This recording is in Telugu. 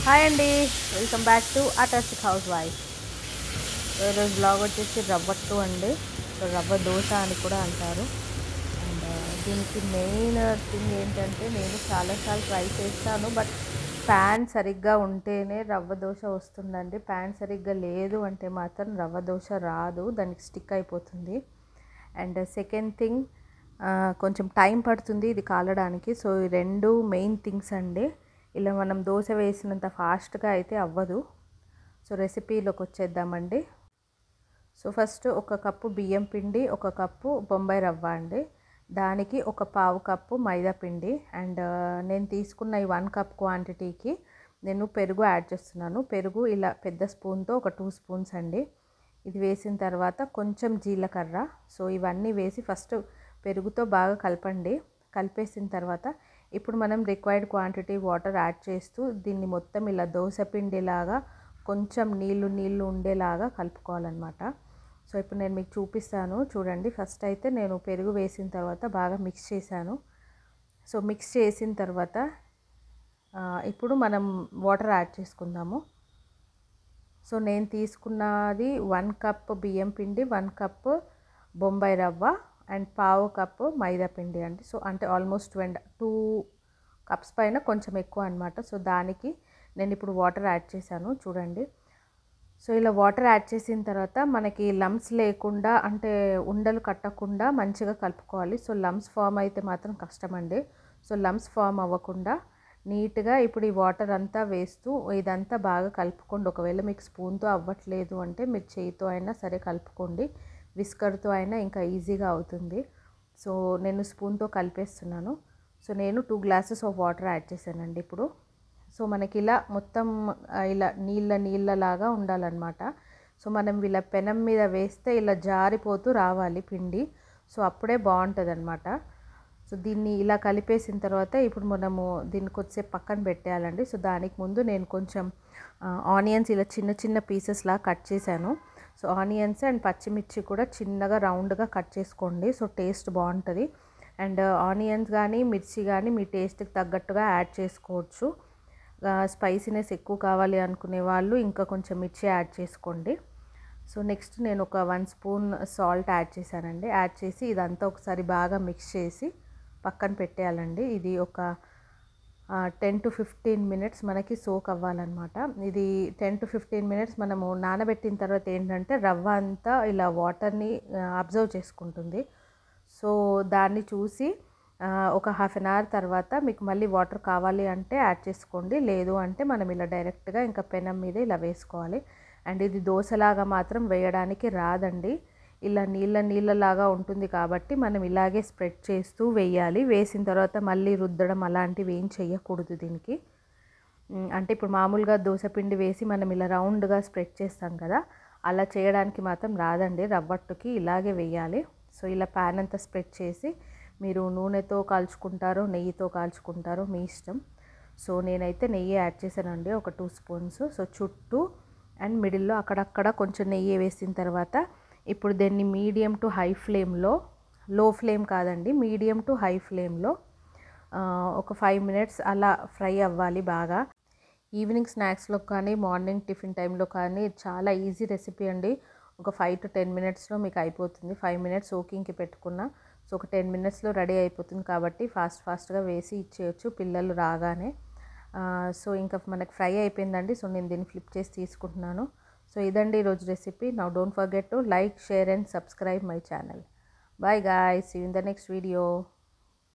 హాయ్ అండి, వెల్కమ్ బ్యాక్ టు ఆటాస్టిక్ హౌస్ వైఫ్. ఈరోజు బ్లాగ్ వచ్చేసి రవ్వట్టు అండి. సో రవ్వ దోశ అని కూడా అంటారు. అండ్ దీనికి మెయిన్ థింగ్ ఏంటంటే, నేను చాలాసార్లు ట్రై చేస్తాను, బట్ ప్యాన్ సరిగ్గా ఉంటేనే రవ్వ దోశ వస్తుందండి. ప్యాన్ సరిగ్గా లేదు అంటే మాత్రం రవ్వ దోశ రాదు, దానికి స్టిక్ అయిపోతుంది. అండ్ సెకండ్ థింగ్, కొంచెం టైం పడుతుంది ఇది కాలడానికి. సో ఈ రెండు మెయిన్ థింగ్స్ అండి. ఇలా మనం దోశ వేసినంత ఫాస్ట్గా అయితే అవ్వదు. సో రెసిపీలోకి వచ్చేద్దామండి. సో ఫస్ట్ ఒక కప్పు బియ్యం పిండి, ఒక కప్పు బొంబాయి రవ్వ అండి. దానికి ఒక పావు కప్పు మైదా పిండి. అండ్ నేను తీసుకున్న ఈ 1 కప్ క్వాంటిటీకి నేను పెరుగు యాడ్ చేస్తున్నాను. పెరుగు ఇలా పెద్ద స్పూన్తో ఒక 2 స్పూన్స్ అండి. ఇది వేసిన తర్వాత కొంచెం జీలకర్ర. సో ఇవన్నీ వేసి ఫస్ట్ పెరుగుతో బాగా కలపండి. కలిపేసిన తర్వాత ఇప్పుడు మనం రిక్వైర్డ్ క్వాంటిటీ వాటర్ యాడ్ చేస్తూ దీన్ని మొత్తం ఇలా దోశ పిండిలాగా కొంచెం నీళ్ళు ఉండేలాగా కలుపుకోవాలన్నమాట. సో ఇప్పుడు నేను మీకు చూపిస్తాను చూడండి. ఫస్ట్ అయితే నేను పెరుగు వేసిన తర్వాత బాగా మిక్స్ చేశాను. సో మిక్స్ చేసిన తర్వాత ఇప్పుడు మనం వాటర్ యాడ్ చేసుకుందాము. సో నేను తీసుకున్నది 1 కప్ బియ్యం పిండి, 1 కప్ బొంబాయి రవ్వ అండ్ పావు కప్పు మైదా పిండి అండి. సో అంటే ఆల్మోస్ట్ 2 కప్స్ పైన కొంచెం ఎక్కువ అనమాట. సో దానికి నేను ఇప్పుడు వాటర్ యాడ్ చేశాను చూడండి. సో ఇలా వాటర్ యాడ్ చేసిన తర్వాత మనకి లమ్స్ లేకుండా, అంటే ఉండలు కట్టకుండా మంచిగా కలుపుకోవాలి. సో లమ్స్ ఫామ్ అయితే మాత్రం కష్టమండి. సో లమ్స్ ఫామ్ అవ్వకుండా నీట్గా ఇప్పుడు ఈ వాటర్ అంతా వేస్తూ ఇదంతా బాగా కలుపుకోండి. ఒకవేళ మీకు స్పూన్తో అవ్వట్లేదు అంటే మీరు చేయితో అయినా సరే కలుపుకోండి, విస్కర్తో అయినా ఇంకా ఈజీగా అవుతుంది. సో నేను స్పూన్తో కలిపేస్తున్నాను. సో నేను 2 గ్లాసెస్ ఆఫ్ వాటర్ యాడ్ చేశానండి ఇప్పుడు. సో మనకి ఇలా మొత్తం ఇలా నీళ్ళలాగా ఉండాలన్నమాట. సో మనం ఇలా పెనం మీద వేస్తే ఇలా జారిపోతూ రావాలి పిండి. సో అప్పుడే బాగుంటుంది అనమాట. సో దీన్ని ఇలా కలిపేసిన తర్వాత ఇప్పుడు మనము దీన్ని కొద్దిసేపు పక్కన పెట్టేయాలండి. సో దానికి ముందు నేను కొంచెం ఆనియన్స్ ఇలా చిన్న చిన్న పీసెస్లా కట్ చేశాను. సో ఆనియన్స్ అండ్ పచ్చిమిర్చి కూడా చిన్నగా రౌండ్గా కట్ చేసుకోండి. సో టేస్ట్ బాగుంటుంది. అండ్ ఆనియన్స్ కానీ మిర్చి కానీ మీ టేస్ట్కి తగ్గట్టుగా యాడ్ చేసుకోవచ్చు. స్పైసీనెస్ ఎక్కువ కావాలి అనుకునే వాళ్ళు ఇంకా కొంచెం మిర్చి యాడ్ చేసుకోండి. సో నెక్స్ట్ నేను ఒక 1 స్పూన్ సాల్ట్ యాడ్ చేశానండి. యాడ్ చేసి ఇదంతా ఒకసారి బాగా మిక్స్ చేసి పక్కన పెట్టేయాలండి. ఇది ఒక 10 to 15 మినిట్స్ మనకి సోక్ అవ్వాలన్నమాట. ఇది 10 to 15 మినిట్స్ మనము నానబెట్టిన తర్వాత ఏంటంటే రవ్వ అంతా ఇలా వాటర్ని అబ్జర్వ్ చేసుకుంటుంది. సో దాన్ని చూసి ఒక హాఫ్ అన్ అవర్ తర్వాత మీకు మళ్ళీ వాటర్ కావాలి అంటే యాడ్ చేసుకోండి, లేదు అంటే మనం ఇలా డైరెక్ట్గా ఇంకా పెనం మీద ఇలా వేసుకోవాలి. అండ్ ఇది దోశలాగా మాత్రం వేయడానికి రాదండి. ఇలా నీళ్ళలాగా ఉంటుంది కాబట్టి మనం ఇలాగే స్ప్రెడ్ చేస్తూ వేయాలి. వేసిన తర్వాత మళ్ళీ రుద్దడం అలాంటివి ఏం చేయకూడదు దీనికి. అంటే ఇప్పుడు మామూలుగా దోశ పిండి వేసి మనం ఇలా రౌండ్గా స్ప్రెడ్ చేస్తాం కదా, అలా చేయడానికి మాత్రం రాదండి. రవ్వట్టుకి ఇలాగే వేయాలి. సో ఇలా ప్యాన్ అంతా స్ప్రెడ్ చేసి మీరు నూనెతో కాల్చుకుంటారో నెయ్యితో కాల్చుకుంటారో మీ ఇష్టం. సో నేనైతే నెయ్యి యాడ్ చేశానండి, ఒక 2 స్పూన్స్. సో చుట్టూ అండ్ మిడిల్లో అక్కడక్కడ కొంచెం నెయ్యి వేసిన తర్వాత ఇప్పుడు దీన్ని మీడియం టు హై ఫ్లేమ్లో, లో ఫ్లేమ్ కాదండి, మీడియం టు హై ఫ్లేమ్లో ఒక 5 మినిట్స్ అలా ఫ్రై అవ్వాలి బాగా. ఈవినింగ్ స్నాక్స్లో కానీ మార్నింగ్ టిఫిన్ టైంలో కానీ చాలా ఈజీ రెసిపీ అండి. ఒక 5 to 10 మినిట్స్లో మీకు అయిపోతుంది. 5 మినిట్స్ సోకింగ్కి పెట్టుకున్న సో ఒక 10 మినిట్స్లో రెడీ అయిపోతుంది కాబట్టి ఫాస్ట్గా వేసి ఇచ్చేయచ్చు పిల్లలు రాగానే. సో ఇంకా మనకి ఫ్రై అయిపోయిందండి. సో నేను దీన్ని ఫ్లిప్ చేసి తీసుకుంటున్నాను. సో ఇదండి ఈరోజు recipe. Now don't forget to like, share and subscribe my channel. Bye guys, see you in the next video.